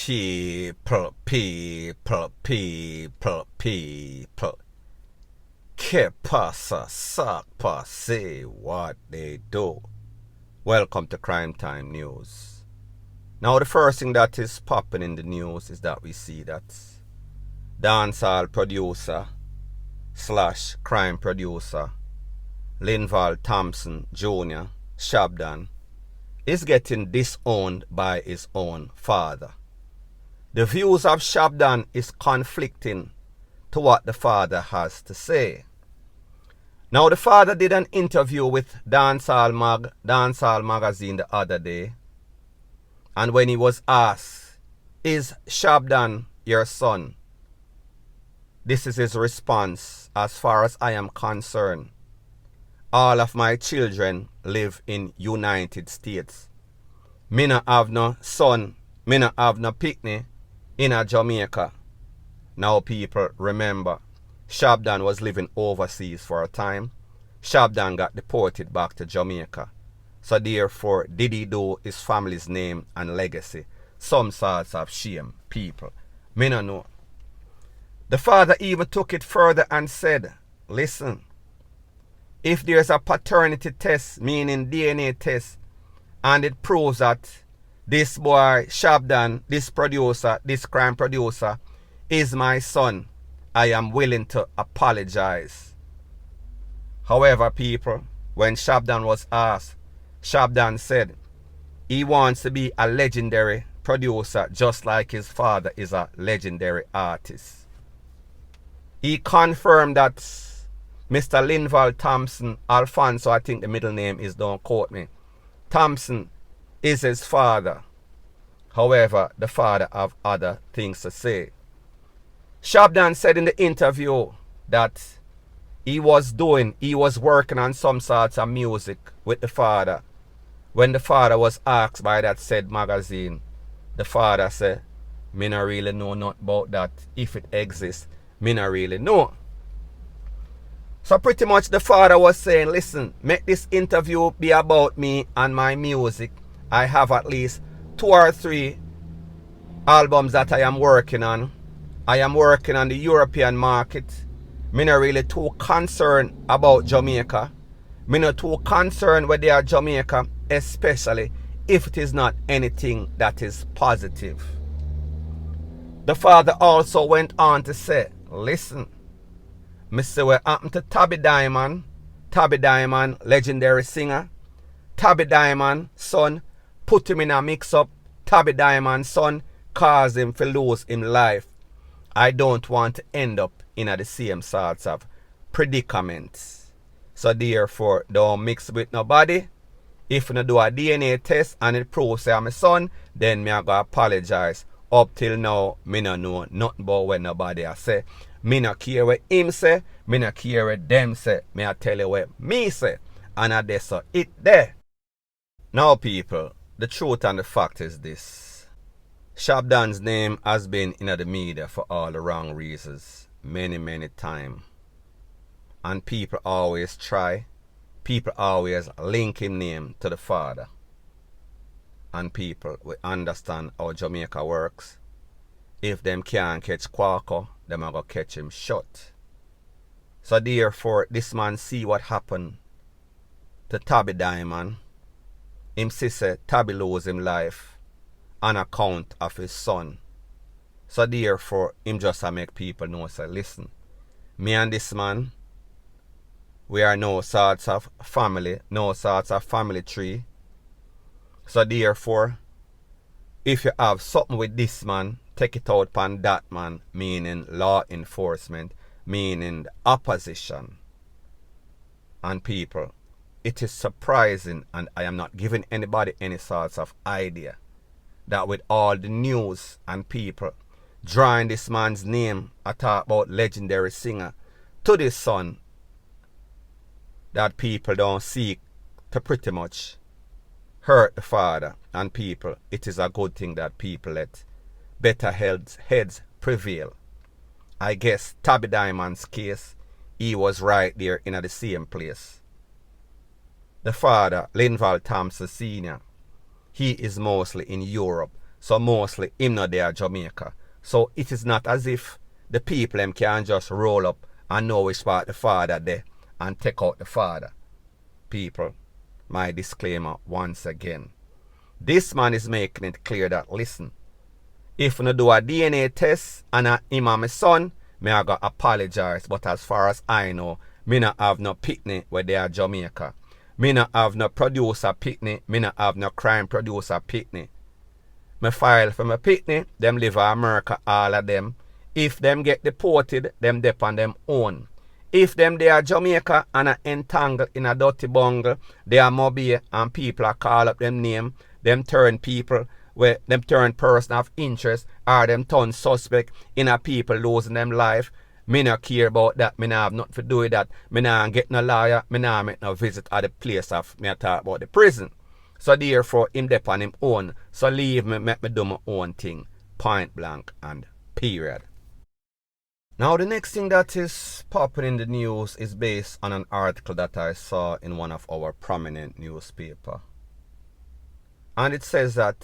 People. Que pasa, sakpa, say what they do. Welcome to Crime Time News. Now the first thing that is popping in the news is that we see that dancehall producer slash crime producer Linval Thompson Jr. Shabdan is getting disowned by his own father. The views of Shabdan is conflicting to what the father has to say. Now the father did an interview with Dancehall magazine the other day, and when he was asked, "Is Shabdan your son?" This is his response: "As far as I am concerned, all of my children live in United States. Me no have no son, me no have no picnic in a Jamaica." Now people remember, Shabdan was living overseas for a time. Shabdan got deported back to Jamaica. So therefore, did he do his family's name and legacy? Some sorts of shame, people. Me no know. The father even took it further and said, listen, if there's a paternity test, meaning DNA test, and it proves that this boy, Shabdan, this producer, this crime producer, is my son, I am willing to apologize. However, people, when Shabdan was asked, Shabdan said he wants to be a legendary producer just like his father is a legendary artist. He confirmed that Mr. Linval Thompson Alfonso, I think the middle name is, don't quote me, Thompson is his father. However, the father have other things to say. Shabdan said in the interview that he was working on some sorts of music with the father. When the father was asked by that said magazine, the father said, "Me not really know nothing about that. If it exists, me not really know." So pretty much the father was saying, listen, make this interview be about me and my music. I have at least 2 or 3 albums that I am working on. I am working on the European market. Me not really too concerned about Jamaica. Me not too concerned with their Jamaica, especially if it is not anything that is positive. The father also went on to say, listen, me say what happened to Tabby Diamond. Tabby Diamond, legendary singer. Tabby Diamond, son, put him in a mix-up. Tabby Diamond, son, cause him to lose him life. I don't want to end up in the same sorts of predicaments. So therefore, don't mix with nobody. If you do a DNA test and it proves I'm my son, then me I go apologize. Up till now, me no know nothing about what nobody I say. Me no care what him say, me no care what them say. Me I tell you what me say. And I dey so it there. Now people, the truth and the fact is this. Shabdan's name has been in the media for all the wrong reasons many times. And people always link him name to the father. And people will understand how Jamaica works. If them can't catch Quaco, them are going to catch him short. So therefore, this man see what happened to Tabby Diamond. Him say Tabby lose him life on account of his son. So therefore, him just make people know, say, listen, me and this man, we are no sorts of family tree. So therefore, if you have something with this man, take it out upon that man, meaning law enforcement, meaning the opposition. And people, it is surprising, and I am not giving anybody any sorts of idea, that with all the news and people drawing this man's name, I talk about legendary singer, to this son, that people don't seek to pretty much hurt the father. And people, it is a good thing that people let better heads prevail. I guess Tabby Diamond's case, he was right there in the same place. The father, Linval Thompson Sr., he is mostly in Europe So mostly him not there Jamaica. So it is not as if the people them can just roll up and know which part the father there and take out the father. People, my disclaimer once again. This man is making it clear that, listen, if you do a DNA test and him and my son, me I go apologize. But as far as I know, me not have no picnic where they are Jamaica. Me not have no producer picnic. Me not have no crime producer picnic. Me file for my picnic. Them live in America, all of them. If them get deported, them dep on them own. If them they are Jamaica and are entangled in a dirty bungle, they are mobile and people are call up them name, them turn people, where them turn person of interest, or them turn suspect in a people losing them life. Me not care about that. Me not have nothing to do with that. Me not get no lawyer. Me not make no visit at the place of me talk about the prison. So therefore, him dep on him own. So leave me, make me do my own thing. Point blank and period. Now the next thing that is popping in the news is based on an article that I saw in one of our prominent newspaper. And it says that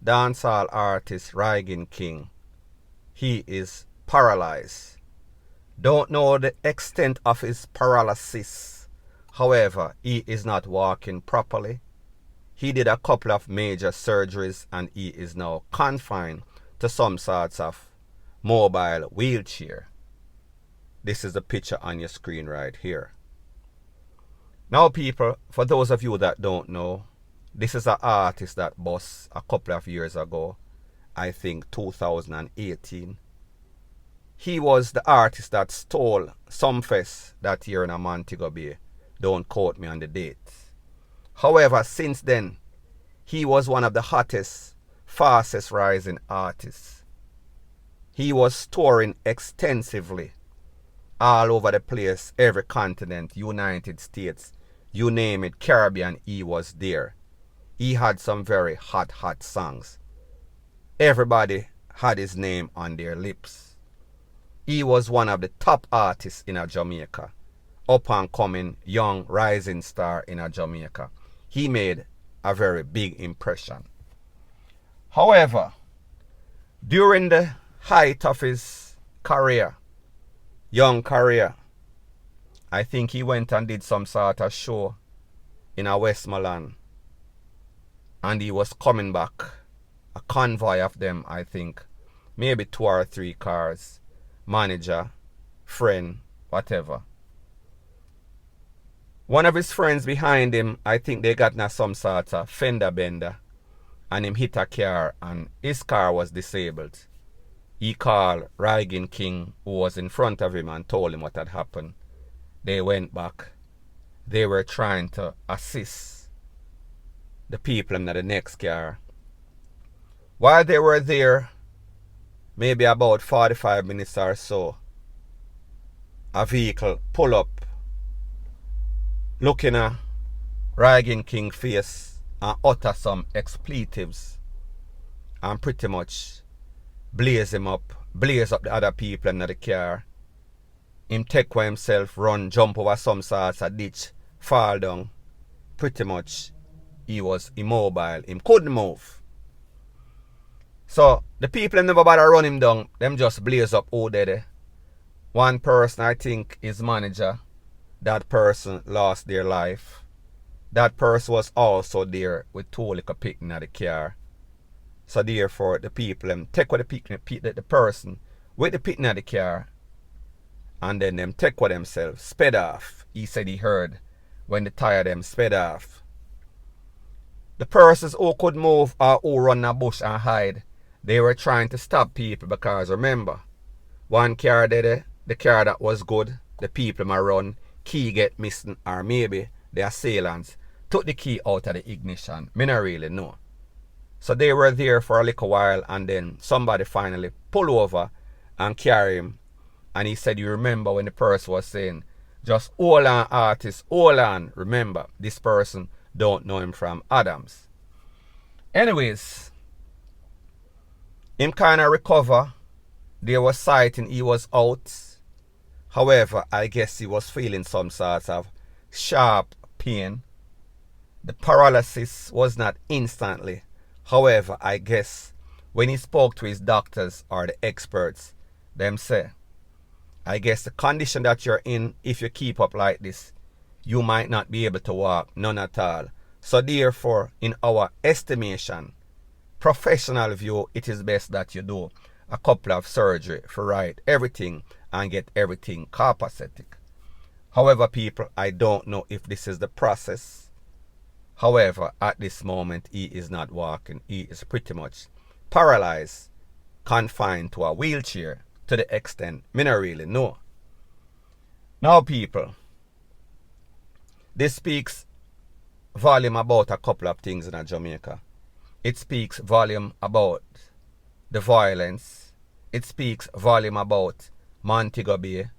dancehall artist Rygin King, he is paralyzed. Don't know the extent of his paralysis. However, he is not walking properly. He did a couple of major surgeries and he is now confined to some sorts of mobile wheelchair. This is the picture on your screen right here. Now people, for those of you that don't know, this is an artist that bust a couple of years ago, I think 2018. He was the artist that stole Sumfest that year in Montego Bay. Don't quote me on the date. However, since then, he was one of the hottest, fastest rising artists. He was touring extensively all over the place, every continent, United States, you name it, Caribbean, he was there. He had some very hot songs. Everybody had his name on their lips. He was one of the top artists in Jamaica, up and coming, young, rising star in Jamaica. He made a very big impression. However, during the height of his career, young career, I think he went and did some sort of show in a Westmoreland. And he was coming back, a convoy of them, I think, maybe 2 or 3 cars, manager, friend, whatever. One of his friends behind him, I think they got now some sort of fender bender, and him hit a car and his car was disabled. He called Rygin King, who was in front of him, and told him what had happened. They went back. They were trying to assist the people in the next car. While they were there, maybe about 45 minutes or so, a vehicle pull up, looking at Rygin King's face and utter some expletives and pretty much blaze up the other people in the car. Him take for himself, run, jump over some sorts of ditch, fall down. Pretty much he was immobile. Him couldn't move. So the people never bother run him down. Them just blaze up out there. One person, I think, his manager, that person lost their life. That person was also there with 2 little picking at the car. So therefore the people take with the person with the picking at the car, and then them take with themselves, sped off. He said he heard when the tire them sped off. The persons who could move or who run a bush and hide, they were trying to stop people, because remember, one car there, the car that was good, the people might run, key get missing, or maybe the assailants took the key out of the ignition. Me not really know. So they were there for a little while, and then somebody finally pulled over and carry him. And he said, you remember when the person was saying, just hold on, artist, hold on. Remember, this person don't know him from Adams. Anyways, him kind of recover. There was sighting, he was out. However, I guess he was feeling some sort of sharp pain. The paralysis was not instantly. However, I guess when he spoke to his doctors or the experts, them say, I guess the condition that you're in, if you keep up like this, you might not be able to walk, none at all. So therefore, in our estimation, professional view, it is best that you do a couple of surgery for right everything and get everything copacetic. However, people, I don't know if this is the process. However, at this moment, he is not walking. He is pretty much paralyzed, confined to a wheelchair to the extent me not really know. Now, people, this speaks volume about a couple of things in Jamaica. It speaks volume about the violence. It speaks volume about Montego Bay.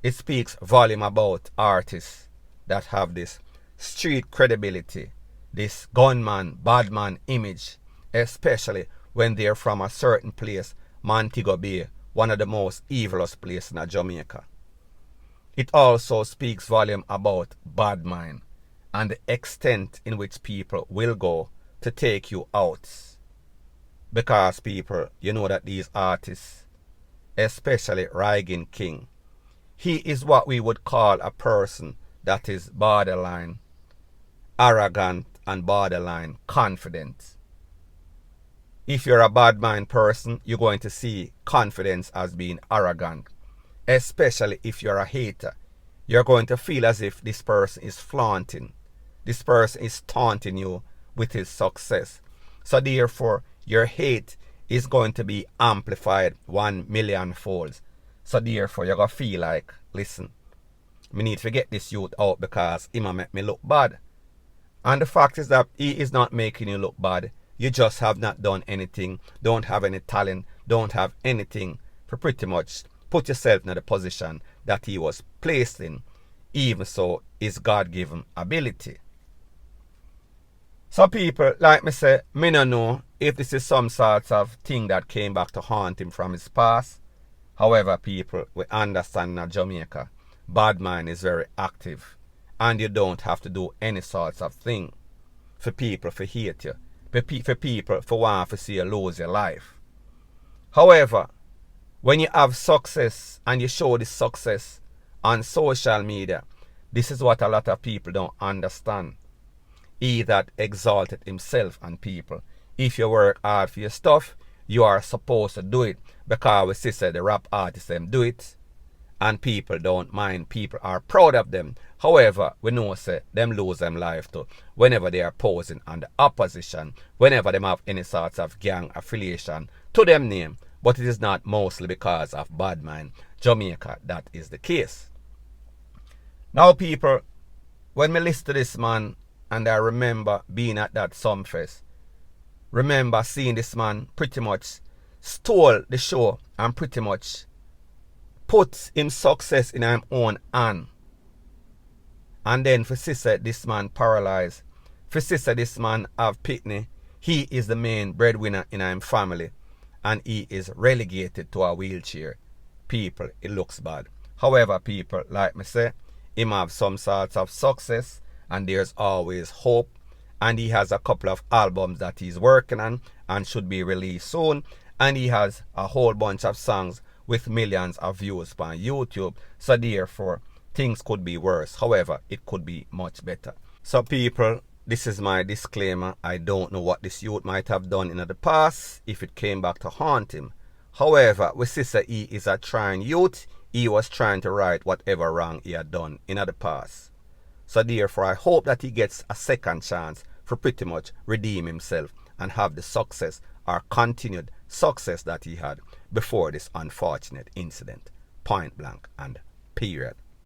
It speaks volume about artists that have this street credibility, this gunman, badman image, especially when they're from a certain place, Montego Bay, one of the most evilest places in Jamaica. It also speaks volume about bad mind and the extent in which people will go to take you out. Because people, you know that these artists, especially Rygin King, he is what we would call a person that is borderline arrogant and borderline confident. If you're a bad mind person, you're going to see confidence as being arrogant. Especially if you're a hater, you're going to feel as if this person is flaunting. This person is taunting you with his success. So therefore, your hate is going to be amplified 1,000,000 folds. So therefore, you're going to feel like, listen, me need to get this youth out because he might make me look bad. And the fact is that he is not making you look bad. You just have not done anything, don't have any talent, don't have anything for pretty much put yourself in the position that he was placed in. Even so, is God-given ability. So people, like me say, me no know if this is some sort of thing that came back to haunt him from his past. However, people, we understand in Jamaica, bad mind is very active. And you don't have to do any sorts of thing for people to hate you. For people for want to see you lose your life. However, when you have success and you show this success on social media, this is what a lot of people don't understand. He that exalted himself and people. If you work hard for your stuff, you are supposed to do it. Because we see the rap artists them do it. And people don't mind. People are proud of them. However, we know say them lose them life too. Whenever they are posing on the opposition. Whenever they have any sorts of gang affiliation to them name. But it is not mostly because of bad mind. Jamaica, that is the case. Now people, when me listen to this man, and I remember being at that Sumfest, remember seeing this man pretty much stole the show and pretty much put him success in his own hand. And then for sister, this man paralyzed. For sister, this man have pitney. He is the main breadwinner in his family. And he is relegated to a wheelchair. People, it looks bad. However, people, like me say, him have some sorts of success. And there's always hope. And he has a couple of albums that he's working on and should be released soon. And he has a whole bunch of songs with millions of views on YouTube. So therefore, things could be worse. However, it could be much better. So people, this is my disclaimer. I don't know what this youth might have done in the past if it came back to haunt him. However, we see that he is a trying youth. He was trying to right whatever wrong he had done in the past. So therefore, I hope that he gets a second chance for pretty much redeem himself and have the success or continued success that he had before this unfortunate incident. Point blank and period.